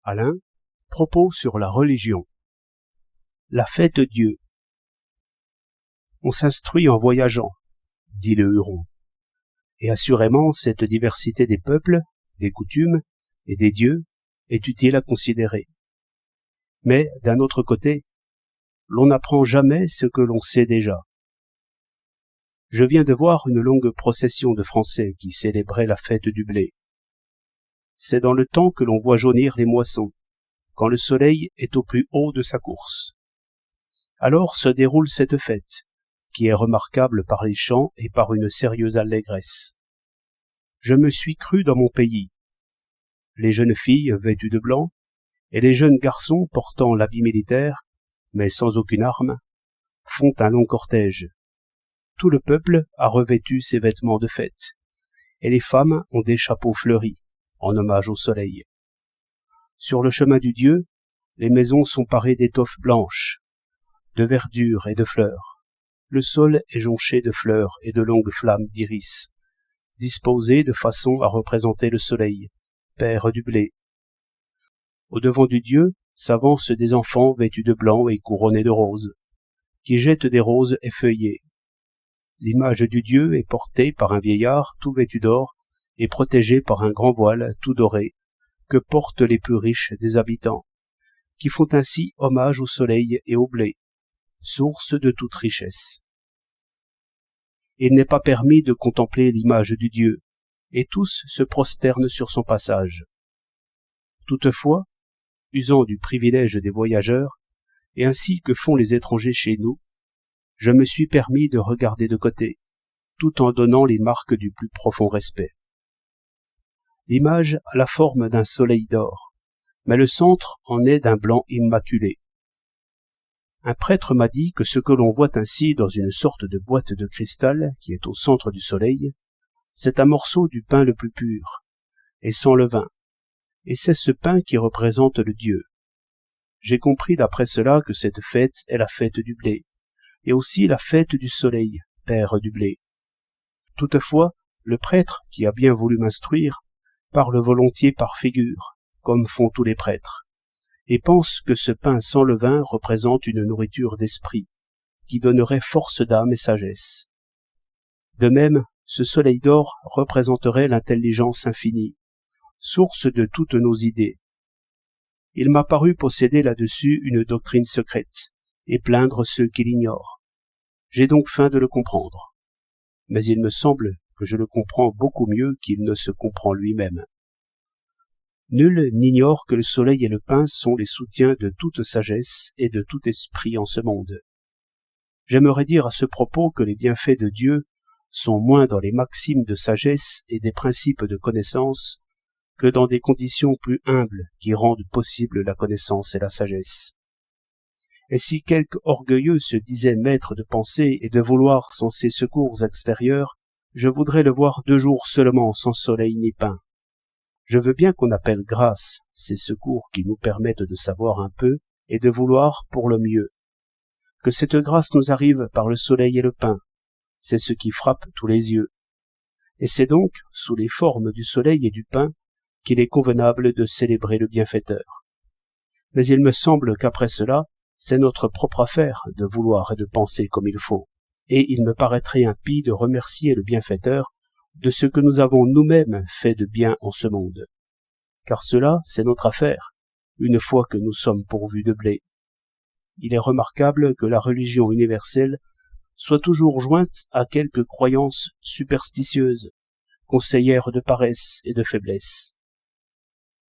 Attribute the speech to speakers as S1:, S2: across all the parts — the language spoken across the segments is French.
S1: Alain, propos sur la religion. La fête Dieu. On s'instruit en voyageant, dit le Huron. Et assurément, cette diversité des peuples, des coutumes et des dieux est utile à considérer. Mais, d'un autre côté, l'on n'apprend jamais ce que l'on sait déjà. Je viens de voir une longue procession de Français qui célébrait la fête du blé. C'est dans le temps que l'on voit jaunir les moissons, quand le soleil est au plus haut de sa course. Alors se déroule cette fête, qui est remarquable par les chants et par une sérieuse allégresse. Je me suis cru dans mon pays. Les jeunes filles vêtues de blanc, et les jeunes garçons portant l'habit militaire, mais sans aucune arme, font un long cortège. Tout le peuple a revêtu ses vêtements de fête, et les femmes ont des chapeaux fleuris, en hommage au soleil. Sur le chemin du Dieu, les maisons sont parées d'étoffes blanches, de verdure et de fleurs. Le sol est jonché de fleurs et de longues flammes d'iris, disposées de façon à représenter le soleil, père du blé. Au-devant du Dieu s'avancent des enfants vêtus de blanc et couronnés de roses, qui jettent des roses effeuillées. L'image du Dieu est portée par un vieillard tout vêtu d'or et protégé par un grand voile tout doré, que portent les plus riches des habitants, qui font ainsi hommage au soleil et au blé, source de toute richesse. Il n'est pas permis de contempler l'image du Dieu, et tous se prosternent sur son passage. Toutefois, usant du privilège des voyageurs, et ainsi que font les étrangers chez nous, je me suis permis de regarder de côté, tout en donnant les marques du plus profond respect. L'image a la forme d'un soleil d'or, mais le centre en est d'un blanc immaculé. Un prêtre m'a dit que ce que l'on voit ainsi dans une sorte de boîte de cristal qui est au centre du soleil, c'est un morceau du pain le plus pur, et sans levain, et c'est ce pain qui représente le Dieu. J'ai compris d'après cela que cette fête est la fête du blé, et aussi la fête du soleil, père du blé. Toutefois, le prêtre, qui a bien voulu m'instruire, parle volontiers par figure, comme font tous les prêtres, et pense que ce pain sans levain représente une nourriture d'esprit, qui donnerait force d'âme et sagesse. De même, ce soleil d'or représenterait l'intelligence infinie, source de toutes nos idées. Il m'a paru posséder là-dessus une doctrine secrète, et plaindre ceux qui l'ignorent. J'ai donc faim de le comprendre. Mais il me semble que je le comprends beaucoup mieux qu'il ne se comprend lui-même. Nul n'ignore que le soleil et le pain sont les soutiens de toute sagesse et de tout esprit en ce monde. J'aimerais dire à ce propos que les bienfaits de Dieu sont moins dans les maximes de sagesse et des principes de connaissance que dans des conditions plus humbles qui rendent possible la connaissance et la sagesse. Et si quelque orgueilleux se disait maître de pensée et de vouloir sans ces secours extérieurs, je voudrais le voir 2 jours seulement sans soleil ni pain. Je veux bien qu'on appelle grâce ces secours qui nous permettent de savoir un peu et de vouloir pour le mieux. Que cette grâce nous arrive par le soleil et le pain, c'est ce qui frappe tous les yeux. Et c'est donc, sous les formes du soleil et du pain, qu'il est convenable de célébrer le bienfaiteur. Mais il me semble qu'après cela, c'est notre propre affaire de vouloir et de penser comme il faut, et il me paraîtrait impie de remercier le bienfaiteur de ce que nous avons nous-mêmes fait de bien en ce monde. Car cela, c'est notre affaire, une fois que nous sommes pourvus de blé. Il est remarquable que la religion universelle soit toujours jointe à quelque croyance superstitieuse, conseillère de paresse et de faiblesse.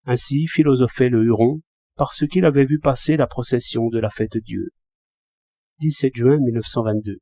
S1: Ainsi philosophait le Huron, parce qu'il avait vu passer la procession de la fête Dieu. 17 juin 1922.